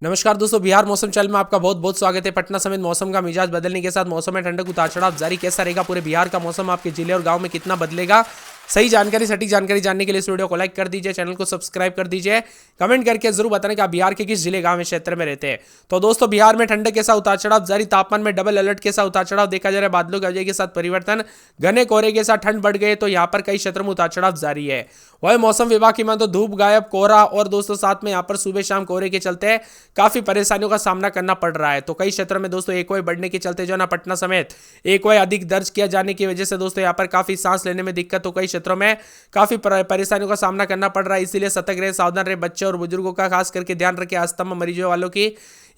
नमस्कार दोस्तों, बिहार मौसम चैनल में आपका बहुत बहुत स्वागत है। पटना समेत मौसम का मिजाज बदलने के साथ मौसम में ठंडक उतार चढ़ाव जारी। कैसा रहेगा पूरे बिहार का मौसम, आपके जिले और गांव में कितना बदलेगा, सही जानकारी सटीक जानकारी जानने के लिए इस वीडियो को लाइक कर दीजिए, चैनल को सब्सक्राइब कर दीजिए, कमेंट करके जरूर बताने कि आप बिहार के किस जिले गांव में क्षेत्र में रहते हैं। तो दोस्तों, बिहार में ठंडक के साथ उतार चढ़ाव जारी, तापमान में डबल अलर्ट के साथ उतार चढ़ाव देखा जा रहा है। बादलों की वजह के साथ परिवर्तन, घने कोहरे के साथ ठंड बढ़ गई, तो यहाँ पर कई क्षेत्रों में उतार चढ़ाव जारी है। वही मौसम विभाग की मान तो धूप गायब, कोहरा और दोस्तों साथ में यहाँ पर सुबह शाम कोहरे के चलते काफी परेशानियों का सामना करना पड़ रहा है। तो कई क्षेत्रों में दोस्तों एक बढ़ने के चलते जो है ना, पटना समेत एक अधिक दर्ज किया जाने की वजह से दोस्तों यहाँ पर काफी सांस लेने में दिक्कत, तो कई क्षेत्रों में काफी परेशानियों का सामना करना पड़ रहा है। इसीलिए सतर्क रहे, सावधान रहे, बच्चे और बुजुर्गों का खास करके ध्यान रखें। अस्थमा मरीजों वालों की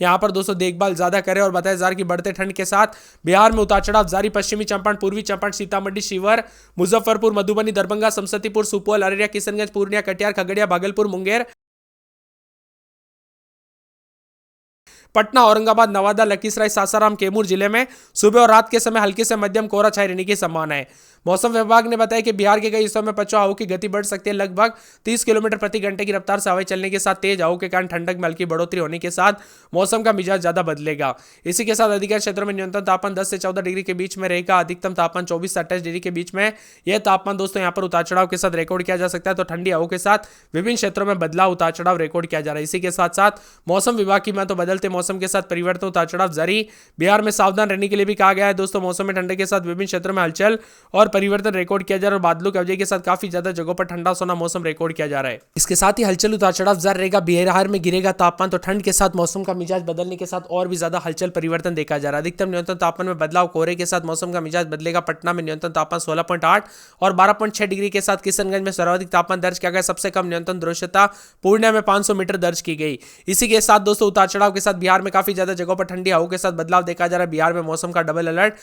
यहाँ पर दोस्तों देखभाल ज्यादा करें। और बताया जा रहा है कि बढ़ते ठंड के साथ बिहार में उतार चढ़ाव जारी। पश्चिमी चंपारण, पूर्वी चंपारण, सीतामढ़ी, शिवहर, मुजफ्फरपुर, मधुबनी, दरभंगा, समस्तीपुर, सुपौल, अररिया, किशनगंज, पूर्णिया, कटिहार, खगड़िया, भागलपुर, मुंगेर, पटना, औरंगाबाद, नवादा, लखीसराय, सासाराम, कैमूर जिले में सुबह और रात के समय हल्की से मध्यम कोहरा छाए रहने की संभावना है। मौसम विभाग ने बताया कि बिहार के कई हिस्सों में पछुआ हवा की गति बढ़ सकती है। लगभग 30 किलोमीटर प्रति घंटे की रफ्तार से हवाएं चलने के साथ तेज हवा के कारण ठंडक में हल्की बढ़ोतरी होने के साथ मौसम का मिजाज ज्यादा बदलेगा। इसी के साथ अधिकांश क्षेत्रों में न्यूनतम तापमान 10 से 14 डिग्री के बीच में रहेगा। अधिकतम तापमान 24 से 28 डिग्री के बीच में यह तापमान दोस्तों यहाँ पर उतार चढ़ाव के साथ रिकॉर्ड किया जा सकता है। तो ठंडी हवा के साथ विभिन्न क्षेत्रों में बदलाव, उतार चढ़ाव रिकॉर्ड किया जा रहा है। इसी के साथ साथ मौसम विभाग की मान तो बदलते मौसम के साथ परिवर्तन, उतार चढ़ाव जारी। बिहार में सावधान रहने के लिए भी कहा गया है। दोस्तों, मौसम में ठंडक के साथ विभिन्न क्षेत्रों में हलचल और परिवर्तन रिकॉर्ड किया जा रहा है। और बादलों की वजह के साथ काफी ज्यादा जगहों पर ठंडा सोना मौसम रिकॉर्ड किया जा रहा है। इसके साथ ही हलचल, उतार चढ़ाव जारी रहेगा। बिहार में गिरेगा तापमान, तो ठंड के साथ मौसम का मिजाज बदलने के साथ और भी ज्यादा हलचल परिवर्तन देखा जा रहा है। अधिकतम न्यूनतम तापमान में बदलाव, कोहरे के साथ मौसम का मिजाज बदलेगा। पटना में न्यूनतम तापमान 16.8 और 12.6 डिग्री के साथ किशनगंज में सर्वाधिक तापमान दर्ज किया गया। सबसे कम न्यूनतम दृश्यता पूर्णिया में 500 मीटर दर्ज की गई। इसी के साथ दोस्तों उतार चढ़ाव के साथ बिहार में काफी ज्यादा जगहों पर ठंडी हवा के साथ बदलाव देखा जा रहा है। बिहार में मौसम का डबल अलर्ट,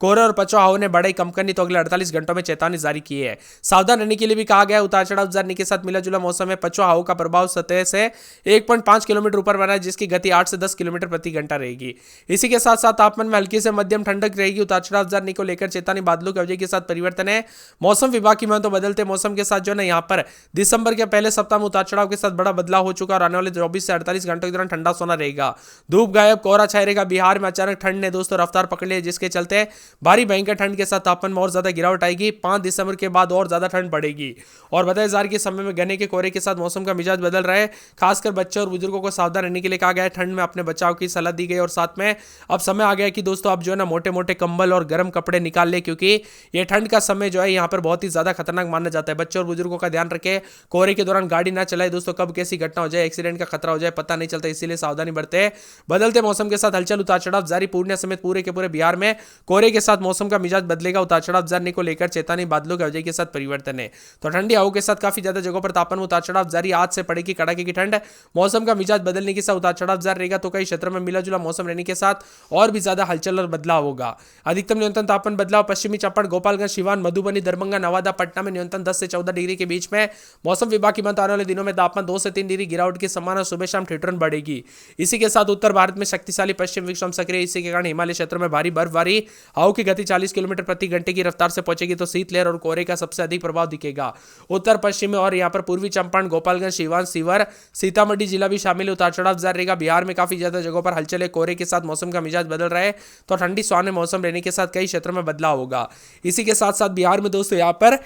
कोहरे और पछुआ हवा ने बढ़ाई कम करनी, तो अगले 48 घंटों में चेतावनी जारी की है। सावधान रहने के लिए भी कहा गया है। उतार चढ़ाव जारी के साथ मिला जुला मौसम में पछुआ हवा का प्रभाव सतह से 1.5 किलोमीटर ऊपर बना है, जिसकी गति 8 से 10 किलोमीटर प्रति घंटा रहेगी। इसी के साथ साथ तापमान में हल्की से मध्यम ठंडक रहेगी। उतार चढ़ाव जारी को लेकर चेतावनी, बादलों की वजह के साथ परिवर्तन है। मौसम विभाग की मान तो बदलते मौसम के साथ जो है यहाँ पर दिसंबर के पहले सप्ताह में उतार चढ़ाव के साथ बड़ा बदलाव हो चुका और आने वाले 24 से 48 घंटों के दौरान ठंडा सोना रहेगा। धूप गायब, कोहरा छाया रहेगा। बिहार में अचानक ठंड ने दोस्तों रफ्तार पकड़ ली, जिसके चलते भारी भयंकर ठंड के साथ तापमान में और ज्यादा गिरावट आएगी। 5 दिसंबर के बाद और ज्यादा ठंड बढ़ेगी। और बताया जा रहा है कि समय में घने के कोहरे के साथ मौसम का मिजाज बदल रहा है। खासकर बच्चे और बुजुर्गों को सावधान रहने के लिए कहा गया है। ठंड में अपने बचाव की सलाह दी गई। और साथ में अब समय आ गया कि दोस्तों आप जो है ना मोटे मोटे कंबल और गर्म कपड़े निकाल ले, क्योंकि ये ठंड का समय जो है यहाँ पर बहुत ही ज्यादा खतरनाक माना जाता है। बच्चे और बुजुर्गों का ध्यान रखें। कोहरे के दौरान गाड़ी ना चलाए दोस्तों, कब कैसी घटना हो जाए, एक्सीडेंट का खतरा हो जाए, पता नहीं चलता, इसीलिए सावधानी बरते। बदलते मौसम के साथ हलचल, उतार चढ़ाव जारी। पूर्णिया समेत पूरे के पूरे बिहार में कोहरे के साथ मौसम का मिजाज बदलेगा। उतार चढ़ाव जारी को लेकर चेतावनी, बादलों की वजह के साथ परिवर्तन है। तो ठंडी हवा के साथ काफी ज्यादा जगहों पर तापमान में उतार चढ़ाव जारी। आज से पड़ेगी कड़ाके की ठंड। मौसम का मिजाज बदलने के साथ उतार चढ़ाव जारी रहेगा। तो कई क्षेत्रों में मिला जुला मौसम रहने के साथ और भी ज्यादा हलचल और बदलाव होगा। अधिकतम न्यूनतम तापमान बदलाव, पश्चिमी चंपारण, गोपालगंज, सिवान, मधुबनी, दरभंगा, नवादा, पटना में न्यूनतम 10 से 14 डिग्री के बीच में। मौसम विभाग की आने वाले दिनों में तापमान 2 से 3 डिग्री गिरावट की संभावना, सुबह शाम ठिठुरन बढ़ेगी। इसी के साथ उत्तर भारत में शक्तिशाली पश्चिम विक्षोभ सक्रिय, इसी के कारण हिमालय क्षेत्रों में भारी बर्फबारी, हवा की गति 40 किलोमीटर प्रति घंटे की रफ्तार से पहुंचेगी। तो शीतलहर और कोहरे का सबसे अधिक प्रभाव दिखेगा। उत्तर पश्चिम में और यहाँ पर पूर्वी चंपारण, गोपालगंज, सिवान, शिवहर, सीतामढ़ी जिला भी शामिल है। उतार चढ़ाव जारी रहेगा। बिहार में काफी ज्यादा जगहों पर हलचल है। कोहरे के साथ मौसम का मिजाज बदल रहा है। तो ठंडी सुहाने मौसम रहने के साथ कई क्षेत्रों में बदलाव होगा। इसी के साथ साथ बिहार में दोस्तों यहाँ पर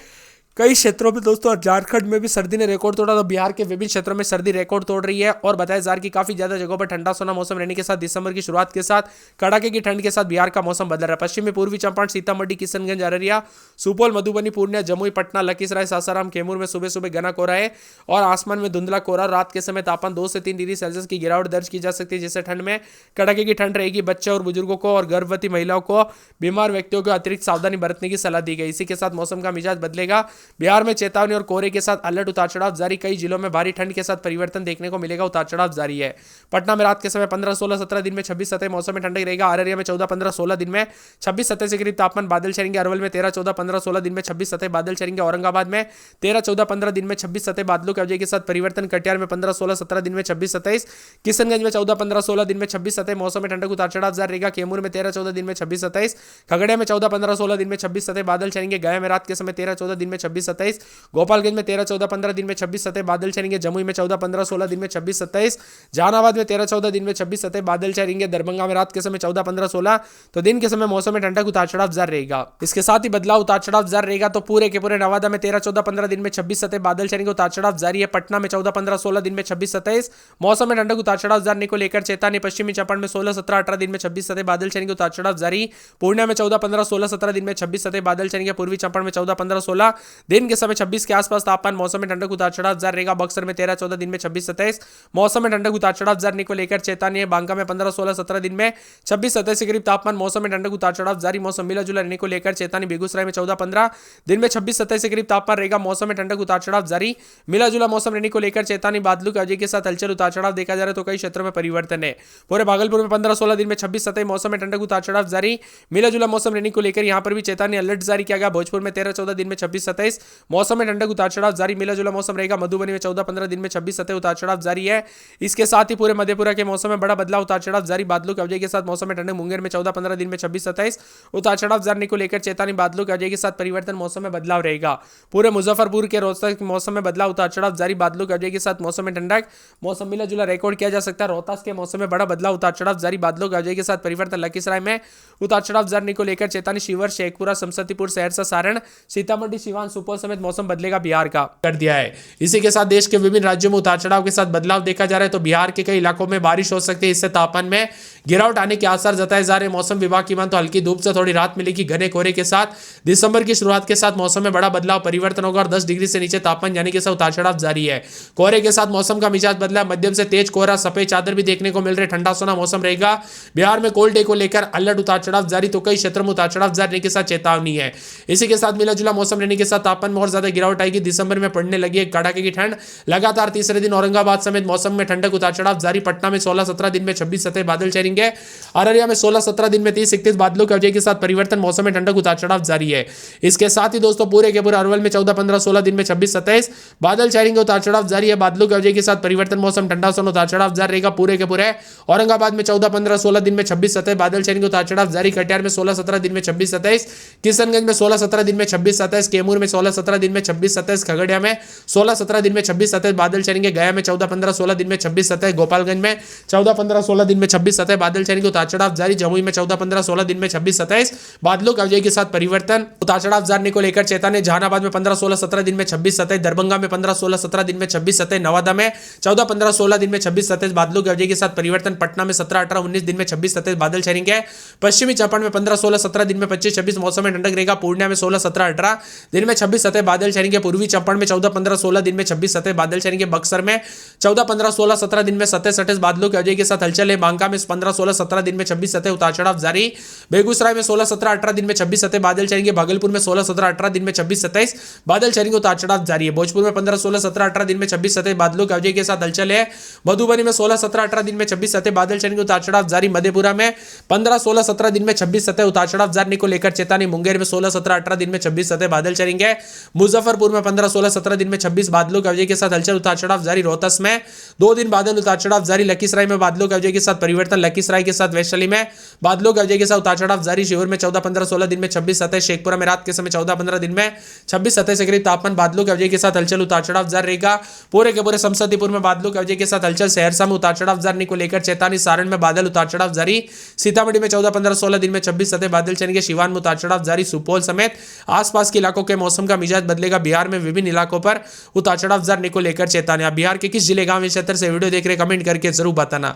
कई क्षेत्रों में दोस्तों झारखंड में भी सर्दी ने रिकॉर्ड तोड़ा। तो बिहार के विभिन्न क्षेत्रों में सर्दी रिकॉर्ड तोड़ रही है। और बताया जा रहा है कि काफी ज्यादा जगहों पर ठंडा सोना मौसम रहने के साथ दिसंबर की शुरुआत के साथ कड़ाके की ठंड के साथ बिहार का मौसम बदल रहा है। पश्चिम में पूर्वी चंपारण, सीतामढ़ी, किशनगंज, अररिया, सुपौल, मधुबनी, पूर्णिया, जमुई, पटना, लखीसराय, सासाराम, कैमूर में सुबह सुबह घना कोहरा है और आसमान में धुंधला कोहरा। रात के समय तापमान 2 से 3 डिग्री सेल्सियस की गिरावट दर्ज की जा सकती है, जिससे ठंड में कड़ाके की ठंड रहेगी। बच्चे और बुजुर्गों को और गर्भवती महिलाओं को, बीमार व्यक्तियों को अतिरिक्त सावधानी बरतने की सलाह दी गई। इसी के साथ मौसम का मिजाज बदलेगा। बिहार में चेतावनी और कोहरे के साथ अलर्ट, उतार चढ़ाव जारी। कई जिलों में भारी ठंड के साथ परिवर्तन देखने को मिलेगा। उतार चढ़ाव जारी है। पटना में रात के समय 15, 16, 17, दिन में 26 सतह मौसम में ठंडक रहेगा। अररिया में 14, 15, 16, दिन में 26 सतह से करीब तापमान बादल छाएंगे। अरवल में 13, 14, 15, 16, दिन में 26 सतह बादल छाएंगे। औरंगाबाद में 13, 14, 15, दिन में 26 सतह बादलों की वजह के साथ परिवर्तन। कटिहार में 15, 16, 17, दिन में 26, 27, किशनगंज में 14, 15, 16, दिन में 26 सतह मौसम में ठंडक, उतार चढ़ाव जारी रहेगा। कैमूर में 13, 14, दिन में 26, 27, खगड़िया में 14, 15, 16, दिन में 26 सतह बादल छाएंगे। गया में रात के समय 13, 14, दिन में 26 26-27, गोपालगंज में 13-14-15 दिन में 26-27 बादल छाएंगे, जमुई में 14-15-16 दिन में 26-27, जहानाबाद में 13-14 दिन में 26-27 बादल छाएंगे, दरभंगा में रात के समय 14-15-16, तो दिन के समय मौसम में ठंडक उतार चढ़ाव जारी रहेगा। इसके साथ ही बदलाव उतार चढ़ाव जारी रहेगा। तो पूरे के पूरे नवादा में 13-14-15 दिन में 26-27 बादल छाएंगे, उतार चढ़ाव जारी है। पटना में 14-15-16 दिन में 26-27 मौसम में ठंडक उतार चढ़ाव जारी को लेकर चेतावनी। पश्चिमी चंपारण में 16-17-18 दिन में 26-27 बादल छाएंगे, उतार चढ़ाव जारी। पूर्णिया में 14-15-16-17 दिन में 26-27 बादल छाएंगे, पूर्वी चंपारण में 14-15-16 दिन के समय 26 के आसपास तापमान, मौसम में ठंडक उतार चढ़ाव जारी रहेगा। बक्सर में 13-14 दिन में 26-27 मौसम में ठंडक उतार चढ़ाव जारी को लेकर चेतावनी है। बांका में 15-16-17 दिन में 26-27 के करीब तापमान, मौसम में ठंडक उतार चढ़ाव जारी, मौसम मिला जुला रहने को लेकर चेतावनी। बेगूसराय में 14-15 दिन में 26-27 के करीब तापमान रहेगा, मौसम में ठंडक उतार चढ़ाव जारी, मिला जुला मौसम रहने को लेकर चेतावनी। बादलों की वजह के साथ हलचल उतार चढ़ाव देखा जा रहा है, तो कई क्षेत्रों में परिवर्तन है। पूरे भागलपुर में 15-16 दिन में 26-27 मौसम में ठंडक उतार चढ़ाव जारी, मिला जुला मौसम रहने को लेकर यहां पर भी चेतावनी अलर्ट जारी किया गया। भोजपुर में 13-14 दिन में 26-27 मौसम में ठंडक उतार चढ़ाव जारी, मिला जुला मौसम रहेगा। मधुबनी में 14-15 दिन में 26-27 उतार चढ़ाव जारी है। इसके साथ ही पूरे मधेपुरा के मौसम में बड़ा बदलाव उतार चढ़ाव जारी, बादलों की वजह के साथ मौसम में ठंडक। मुंगेर में 14-15 दिन में 26-27 उतार चढ़ाव जारी को लेकर चेतावनी, बादलों की वजह के साथ परिवर्तन, मौसम में बदलाव रहेगा। पूरे मुजफ्फरपुर के रोहतक मौसम में बदलाव उतार चढ़ाव जारी, बादलों की वजह के साथ मौसम में ठंडक, मौसम मिला जुला रिकॉर्ड किया जा सकता है। रोहतास के मौसम में बड़ा बदलाव उतार चढ़ाव जारी, बादलों की वजह के साथ परिवर्तन। लखीसराय में उतार चढ़ाव जारी को लेकर चेतावनी। शिवर, शेखपुरा, समस्तीपुर, सहरसा, सारण, सीतामढ़ी, सिवान, सुपौल समेत मौसम बदलेगा बिहार का कर दिया है। इसी के साथ देश के विभिन्न राज्यों में उतार चढ़ाव के साथ बदलाव देखा जा रहा है। तो बिहार के कई इलाकों में बारिश हो सकती है, इससे तापमान में गिरावट आने के आसार जताए जा रहे हैं। मौसम विभाग की मान तो हल्की धूप से थोड़ी राहत मिलेगी। घने कोहरे के साथ दिसंबर की शुरुआत के साथ मौसम में बड़ा बदलाव परिवर्तन होगा और 10 डिग्री से नीचे तापमान जाने के साथ उतार चढ़ाव जारी है। कोहरे के साथ मौसम का मिजाज बदला, मध्यम से तेज कोहरा, सफेद चादर भी देखने को मिल रहे, ठंडा सोना मौसम रहेगा। बिहार में कोल्ड डे को लेकर अलर्ट उतार चढ़ाव जारी, तो कई क्षेत्रों में उतार चढ़ाव जारी के साथ चेतावनी है। इसी के साथ मिला जुला मौसम रहने के साथ तापमान में और ज्यादा गिरावट आएगी। दिसंबर में पड़ने लगी है कड़ाके की ठंड। लगातार तीसरे दिन औरंगाबाद समेत मौसम में ठंडक उतार चढ़ाव जारी। पटना में 16-17 दिन में 26-27 बादल छाएंगे, अररिया में 16-17 दिन में 30-31 बादलों की वजह के साथ परिवर्तन, मौसम में ठंडक उतार चढ़ाव जारी है। इसके साथ ही दोस्तों पूरे के पूरे अरवल में 14-15-16 दिन में 26-27 बादल छाएंगे, उतार चढ़ाव जारी है। बादलों की वजह के साथ परिवर्तन, मौसम ठंडा सन, उतार चढ़ाव जारी रहेगा। पूरे के पूरे औरंगाबाद में 14-15-16 दिन में 26-27 बादल छाएंगे, उतार चढ़ाव जारी। कटिहार में 16-17 दिन में 26-27, किशनगंज में 16-17 दिन में 26-27, कैमूर में 16-17 दिन में 26-27, खगड़िया में 16-17 दिन में 26-27 बादल छाएंगे, गया में 14-15-16 दिन में 26-27, गोपालगंज में 14-15-16 दिन में 26-27 बादल छाएंगे, उतार चढ़ाव जारी। जमुई में 14-15-16 दिन में 26-27 बादलों की वजह के साथ परिवर्तन, उतार चढ़ाव जारी को लेकर चेतावनी। जहानाबाद में 15-16-17 दिन में 26-27, दरभंगा में 15-16-17 दिन में 26-27, नवादा में 14-15-16 दिन में 26-27 बादलों की वजह के साथ परिवर्तन, पटना में 17-18-19 दिन में 26-27 बादल छाएंगे, पश्चिमी चंपारण में 15-16-17 दिन में 25-26 मौसम में ठंडक रहेगा। पूर्णिया में 16-17-18 दिन में 26-27 बादल छाएंगे, पूर्वी चंपारण में 14-15-16 दिन में 26-27 बादल छाएंगे, बक्सर में 14-15-16-17 दिन में 27-27 बादलों की वजह के साथ हलचल है। बांका में 15-16-17 दिन में 26-27 उतार चढ़ाव जारी। बेगूसराय में 16-17-18 दिन में 26-27 बादल छाएंगे, भागलपुर में 16-17-18 दिन में 26-27 बादल छाएंगे, उतार चढ़ाव जारी है। भोजपुर में 15-16-17-18 दिन में 26-27 बादलों की वजह के साथ हलचल है। मधुबनी में 16-17-18 दिन में 26-27 बादल छाएंगे, उतार चढ़ाव जारी। मधेपुरा में 15-16-17 दिन में 26-27 उतार चढ़ाव जारी को लेकर चेतावनी। मुंगेर में 16-17-18 दिन में 26-27 बादल छाएंगे, मुजफ्फरपुर में 15-16-17 दिन में 26 बादलों की वजह के साथ हलचल, उतार चढ़ाव जारी। रोहतस में 2 दिन बादल, उतार चढ़ाव जारी। लखीसराय में बादलों की वजह के साथ परिवर्तन, लखीसराय के साथ वैशाली में बादलों की वजह के साथ उतार चढ़ाव जारी। शिवहर में 14-15-16 दिन में 26-27, शेखपुरा में रात के समय 14-15 दिन में 26-27 के करीब तापमान, बादलों की वजह के साथ हलचल, उतार चढ़ाव जारी रहेगा। पूरे के पूरे समस्तीपुर में बादलों की वजह के साथ हलचल, सहरसा में उतार चढ़ाव जारी को लेकर चेतावनी। सारण में बादल, उतार चढ़ाव जारी। सीतामढ़ी में 14-15-16 दिन में 26-27 बादल छाएंगे, सिवान में उतार चढ़ाव जारी। सुपौल समेत आसपास के इलाकों के मौसम का मिजाज बदलेगा। बिहार में विभिन्न इलाकों पर उतार चढ़ाव जारी को लेकर चेतावनी। बिहार के किस जिले, गांव, क्षेत्र से वीडियो देख रहे कमेंट करके जरूर बताना।